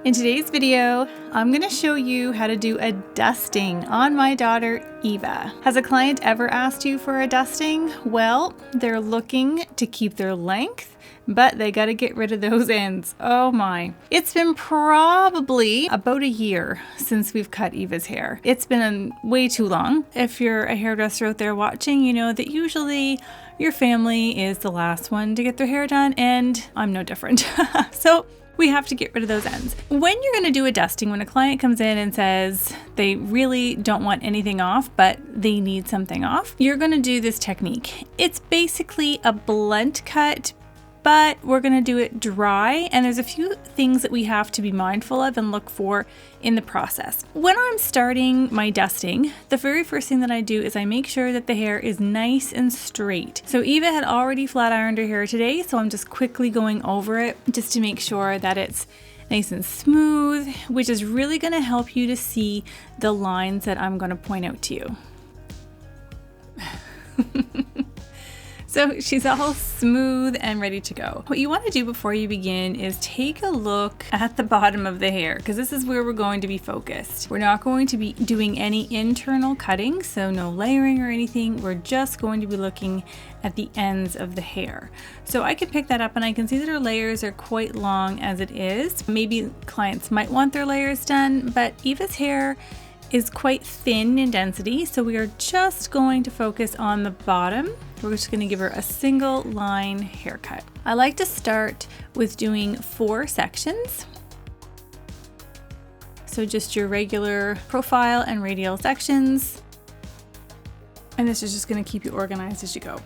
In today's video, I'm going to show you how to do a dusting on my daughter, Eva. Has a client ever asked you for a dusting? Well, they're looking to keep their length, but they got to get rid of those ends. Oh my. It's been probably about a year since we've cut Eva's hair. It's been way too long. If you're a hairdresser out there watching, you know that usually your family is the last one to get their hair done, and I'm no different. So we have to get rid of those ends. When you're going to do a dusting, when a client comes in and says they really don't want anything off, but they need something off, you're going to do this technique. It's basically a blunt cut, but we're going to do it dry, and there's a few things that we have to be mindful of and look for in the process. When I'm starting my dusting, the very first thing that I do is I make sure that the hair is nice and straight. So Eva had already flat ironed her hair today, so I'm just quickly going over it just to make sure that it's nice and smooth, which is really going to help you to see the lines that I'm going to point out to you. So she's all smooth and ready to go. What you want to do before you begin is take a look at the bottom of the hair, because this is where we're going to be focused. We're not going to be doing any internal cutting, so no layering or anything. We're just going to be looking at the ends of the hair. So I can pick that up and I can see that our layers are quite long as it is. Maybe clients might want their layers done, but Eva's hair is quite thin in density, so we are just going to focus on the bottom. We're just going to give her a single line haircut. I like to start with doing 4 sections. So just your regular profile and radial sections. And this is just going to keep you organized as you go.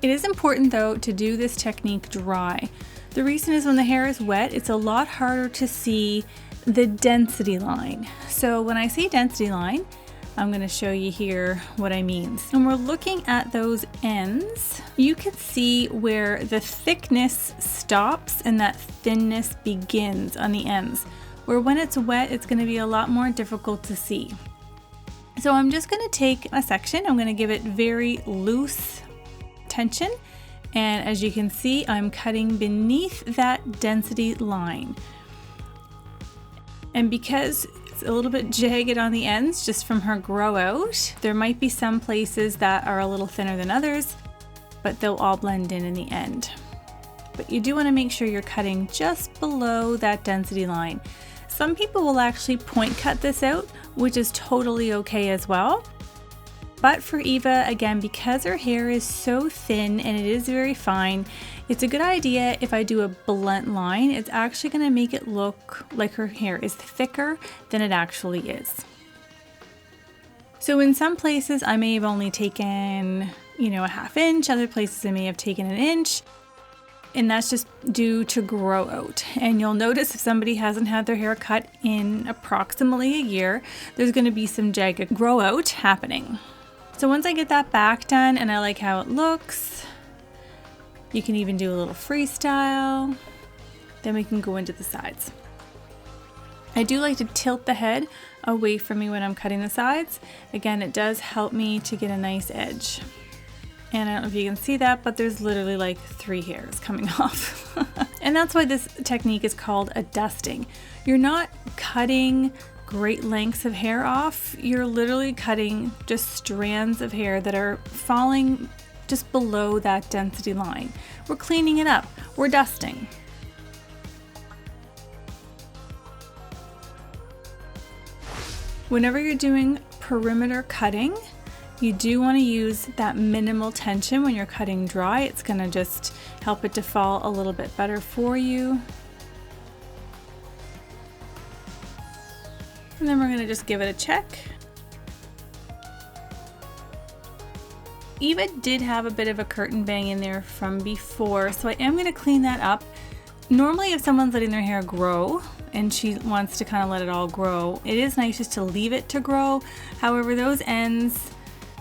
It is important though to do this technique dry. The reason is when the hair is wet, it's a lot harder to see the density line. So when I say density line, I'm going to show you here what I mean. When we're looking at those ends, you can see where the thickness stops and that thinness begins on the ends, where when it's wet, it's going to be a lot more difficult to see. So I'm just going to take a section, I'm going to give it very loose tension, and as you can see, I'm cutting beneath that density line. And because it's a little bit jagged on the ends just from her grow out, there might be some places that are a little thinner than others, but they'll all blend in the end. But you do want to make sure you're cutting just below that density line. Some people will actually point cut this out, which is totally okay as well. But for Eva, again, because her hair is so thin and it is very fine, it's a good idea if I do a blunt line. It's actually going to make it look like her hair is thicker than it actually is. So in some places I may have only taken, a 1/2 inch, other places I may have taken 1 inch. And that's just due to grow out. And you'll notice if somebody hasn't had their hair cut in approximately a year, there's going to be some jagged grow out happening. So once I get that back done and I like how it looks, you can even do a little freestyle. Then we can go into the sides. I do like to tilt the head away from me when I'm cutting the sides. Again, it does help me to get a nice edge. And I don't know if you can see that, but there's literally like 3 hairs coming off. And that's why this technique is called a dusting. You're not cutting great lengths of hair off. You're literally cutting just strands of hair that are falling just below that density line. We're cleaning it up. We're dusting. Whenever you're doing perimeter cutting, you do want to use that minimal tension when you're cutting dry. It's going to just help it to fall a little bit better for you. And then we're going to just give it a check. Eva did have a bit of a curtain bang in there from before, so I am going to clean that up. Normally if someone's letting their hair grow and she wants to kind of let it all grow, it is nice just to leave it to grow. However, those ends,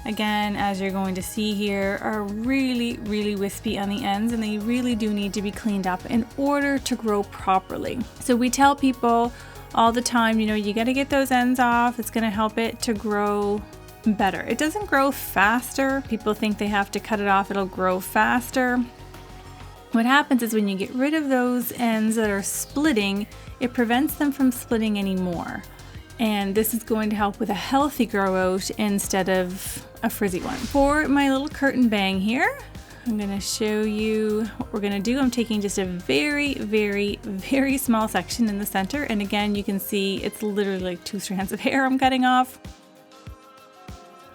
again, as you're going to see here, are really, really wispy on the ends, and they really do need to be cleaned up in order to grow properly. So we tell people all the time, you got to get those ends off. It's going to help it to grow better. It doesn't grow faster. People think they have to cut it off, it'll grow faster. What happens is when you get rid of those ends that are splitting, it prevents them from splitting anymore. And this is going to help with a healthy grow out instead of a frizzy one. For my little curtain bang here, I'm going to show you what we're going to do. I'm taking just a very, very, very small section in the center. And again, you can see it's literally like 2 strands of hair I'm cutting off.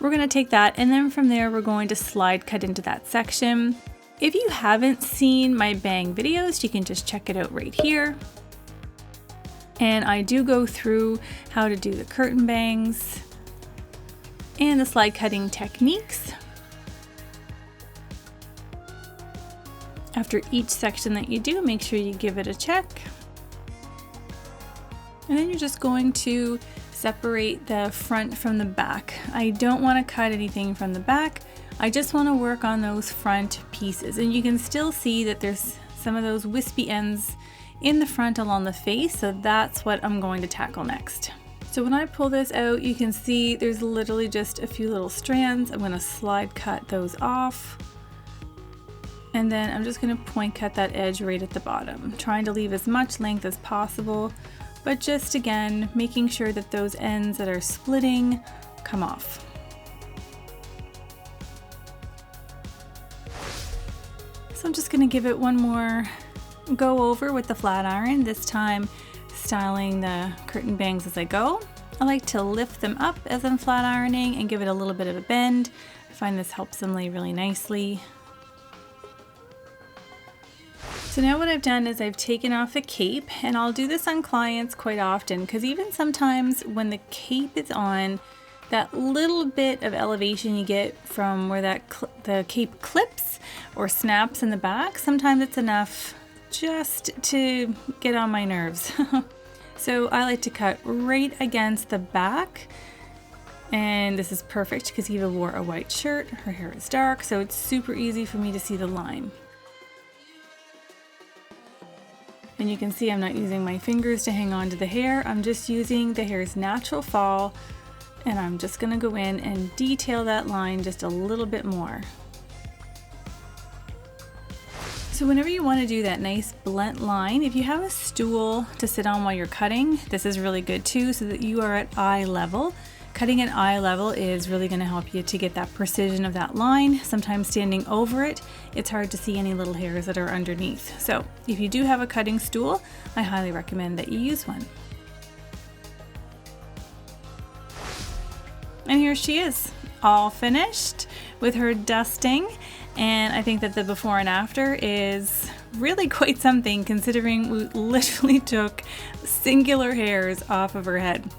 We're going to take that, and then from there, we're going to slide cut into that section. If you haven't seen my bang videos, you can just check it out right here. And I do go through how to do the curtain bangs and the slide cutting techniques. After each section that you do, make sure you give it a check. And then you're just going to separate the front from the back. I don't want to cut anything from the back. I just want to work on those front pieces. And you can still see that there's some of those wispy ends in the front along the face, so that's what I'm going to tackle next. So when I pull this out, you can see there's literally just a few little strands. I'm going to slide cut those off. And then I'm just going to point cut that edge right at the bottom, trying to leave as much length as possible, but just again, making sure that those ends that are splitting come off. So I'm just going to give it one more go over with the flat iron, this time styling the curtain bangs as I go. I like to lift them up as I'm flat ironing and give it a little bit of a bend. I find this helps them lay really nicely. So now what I've done is I've taken off the cape, and I'll do this on clients quite often because even sometimes when the cape is on, that little bit of elevation you get from where the cape clips or snaps in the back, sometimes it's enough just to get on my nerves. So I like to cut right against the back, and this is perfect because Eva wore a white shirt, her hair is dark, so it's super easy for me to see the line. And you can see I'm not using my fingers to hang on to the hair, I'm just using the hair's natural fall, and I'm just going to go in and detail that line just a little bit more. So whenever you want to do that nice blunt line, if you have a stool to sit on while you're cutting, this is really good too, so that you are at eye level. Cutting at eye level is really going to help you to get that precision of that line. Sometimes standing over it, it's hard to see any little hairs that are underneath. So if you do have a cutting stool, I highly recommend that you use one. And here she is, all finished with her dusting. And I think that the before and after is really quite something, considering we literally took singular hairs off of her head.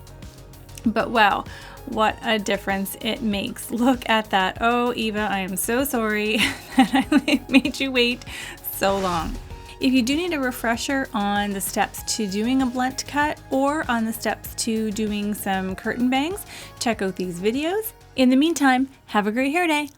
But wow, what a difference it makes. Look at that. Oh, Eva, I am so sorry that I made you wait so long. If you do need a refresher on the steps to doing a blunt cut or on the steps to doing some curtain bangs, check out these videos. In the meantime, have a great hair day.